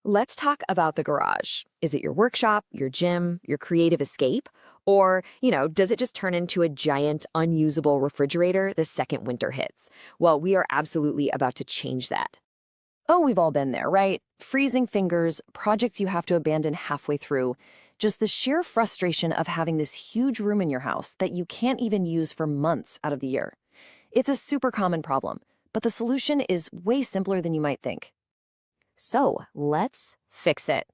Let's talk about the garage. Is it your workshop, your gym, your creative escape? Or, does it just turn into a giant, unusable refrigerator the second winter hits? Well, we are absolutely about to change that. Oh, we've all been there, right? Freezing fingers, projects you have to abandon halfway through. Just the sheer frustration of having this huge room in your house that you can't even use for months out of the year. It's a super common problem, but the solution is way simpler than you might think. So let's fix it.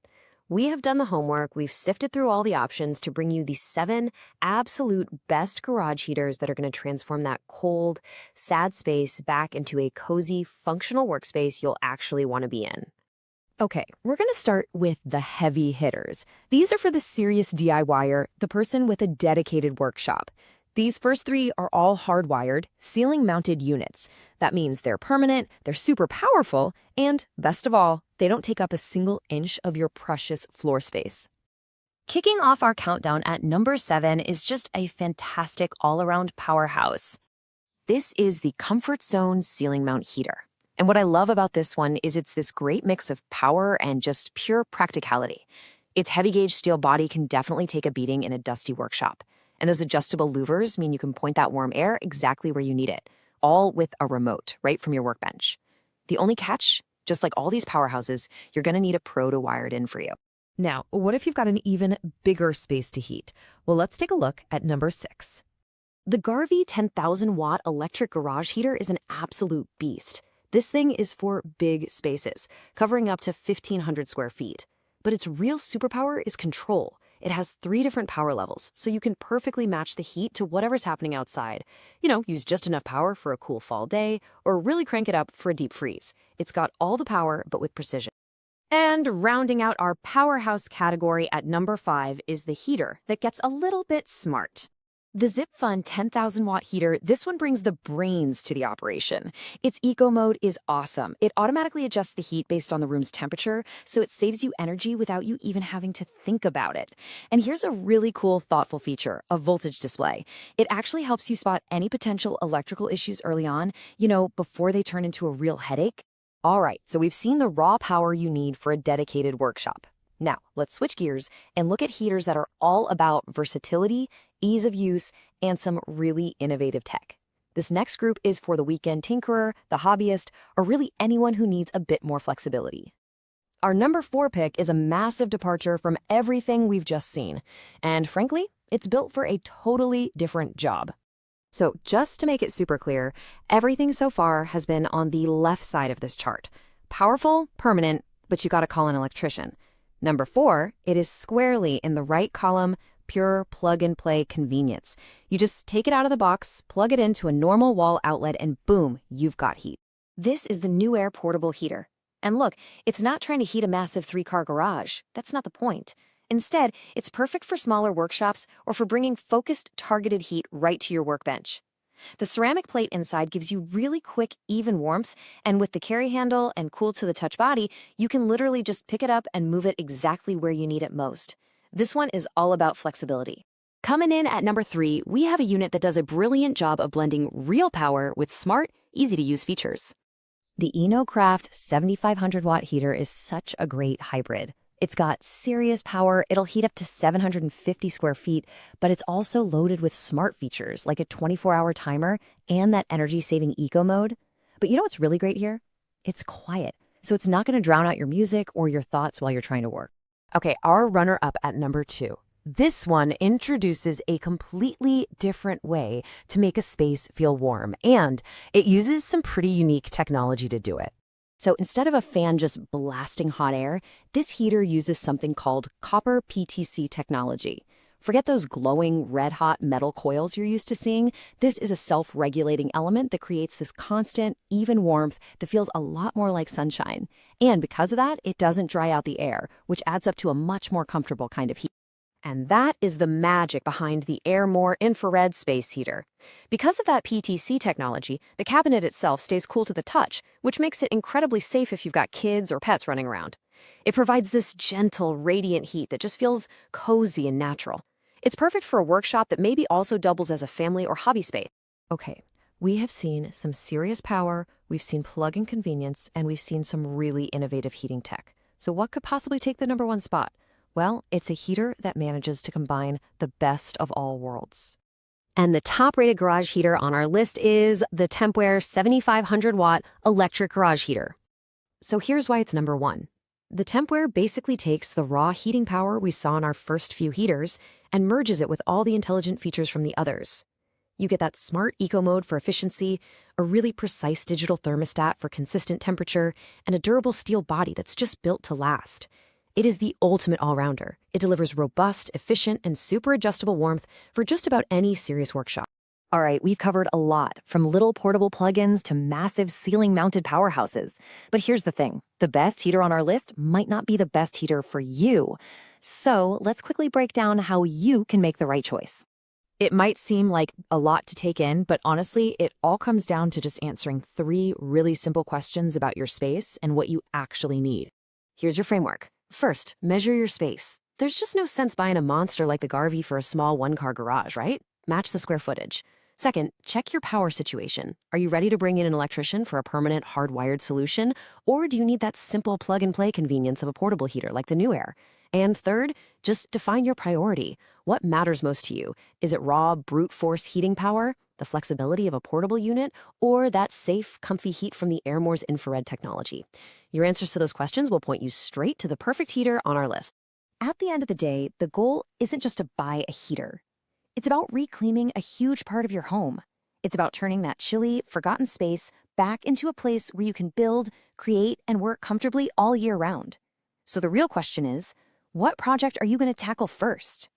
We have done the homework. We've sifted through all the options to bring you the 7 absolute best garage heaters that are going to transform that cold, sad space back into a cozy, functional workspace you'll actually want to be in. Okay, we're going to start with the heavy hitters. These are for the serious DIYer, the person with a dedicated workshop. These first 3 are all hardwired, ceiling-mounted units. That means they're permanent, they're super powerful, and, best of all, they don't take up a single inch of your precious floor space. Kicking off our countdown at number 7 is just a fantastic all-around powerhouse. This is the Comfort Zone ceiling mount heater. And what I love about this one is it's this great mix of power and just pure practicality. Its heavy-gauge steel body can definitely take a beating in a dusty workshop. And those adjustable louvers mean you can point that warm air exactly where you need it, all with a remote right from your workbench. The only catch, just like all these powerhouses, you're going to need a pro to wire it in for you. Now, what if you've got an even bigger space to heat? Well, let's take a look at number 6. The Garvey 10,000-watt electric garage heater is an absolute beast. This thing is for big spaces, covering up to 1,500 square feet. But its real superpower is control. It has 3 different power levels, so you can perfectly match the heat to whatever's happening outside. Use just enough power for a cool fall day, or really crank it up for a deep freeze. It's got all the power, but with precision. And rounding out our powerhouse category at number 5 is the heater that gets a little bit smart. The ZipFun 10,000-watt heater, this one brings the brains to the operation. Its eco mode is awesome. It automatically adjusts the heat based on the room's temperature, so it saves you energy without you even having to think about it. And here's a really cool, thoughtful feature, a voltage display. It actually helps you spot any potential electrical issues early on, before they turn into a real headache. All right, so we've seen the raw power you need for a dedicated workshop. Now, let's switch gears and look at heaters that are all about versatility, ease of use, and some really innovative tech. This next group is for the weekend tinkerer, the hobbyist, or really anyone who needs a bit more flexibility. Our number 4 pick is a massive departure from everything we've just seen, and frankly, it's built for a totally different job. So just to make it super clear, everything so far has been on the left side of this chart. Powerful, permanent, but you gotta call an electrician. Number 4, it is squarely in the right column, pure plug-and-play convenience. You just take it out of the box, plug it into a normal wall outlet, and boom, you've got heat. This is the Nuaire portable heater. And look, it's not trying to heat a massive 3-car garage. That's not the point. Instead, it's perfect for smaller workshops or for bringing focused, targeted heat right to your workbench. The ceramic plate inside gives you really quick, even warmth, and with the carry handle and cool-to-the-touch body, you can literally just pick it up and move it exactly where you need it most. This one is all about flexibility. Coming in at number 3, we have a unit that does a brilliant job of blending real power with smart, easy-to-use features. The EnoCraft 7500-watt heater is such a great hybrid. It's got serious power, it'll heat up to 750 square feet, but it's also loaded with smart features like a 24-hour timer and that energy-saving eco mode. But you know what's really great here? It's quiet, so it's not going to drown out your music or your thoughts while you're trying to work. Okay, our runner-up at number 2. This one introduces a completely different way to make a space feel warm, and it uses some pretty unique technology to do it. So instead of a fan just blasting hot air, this heater uses something called copper PTC technology. Forget those glowing, red-hot metal coils you're used to seeing. This is a self-regulating element that creates this constant, even warmth that feels a lot more like sunshine. And because of that, it doesn't dry out the air, which adds up to a much more comfortable kind of heat. And that is the magic behind the AirMore infrared space heater. Because of that PTC technology, the cabinet itself stays cool to the touch, which makes it incredibly safe if you've got kids or pets running around. It provides this gentle, radiant heat that just feels cozy and natural. It's perfect for a workshop that maybe also doubles as a family or hobby space. Okay, we have seen some serious power, we've seen plug-in convenience, and we've seen some really innovative heating tech. So what could possibly take the number one spot? Well, it's a heater that manages to combine the best of all worlds. And the top-rated garage heater on our list is the Tempware 7500-watt electric garage heater. So here's why it's number one. The Tempware basically takes the raw heating power we saw in our first few heaters and merges it with all the intelligent features from the others. You get that smart eco mode for efficiency, a really precise digital thermostat for consistent temperature, and a durable steel body that's just built to last. It is the ultimate all-rounder. It delivers robust, efficient, and super adjustable warmth for just about any serious workshop. All right, we've covered a lot, from little portable plugins to massive ceiling-mounted powerhouses. But here's the thing. The best heater on our list might not be the best heater for you. So let's quickly break down how you can make the right choice. It might seem like a lot to take in, but honestly, it all comes down to just answering 3 really simple questions about your space and what you actually need. Here's your framework. First, measure your space. There's just no sense buying a monster like the Garvey for a small one-car garage, right? Match the square footage. Second, check your power situation. Are you ready to bring in an electrician for a permanent hardwired solution, or do you need that simple plug-and-play convenience of a portable heater like the Nuaire? And third, just define your priority. What matters most to you? Is it raw, brute force heating power, the flexibility of a portable unit, or that safe, comfy heat from the Airmore's infrared technology? Your answers to those questions will point you straight to the perfect heater on our list. At the end of the day, the goal isn't just to buy a heater. It's about reclaiming a huge part of your home. It's about turning that chilly, forgotten space back into a place where you can build, create, and work comfortably all year round. So the real question is, what project are you going to tackle first?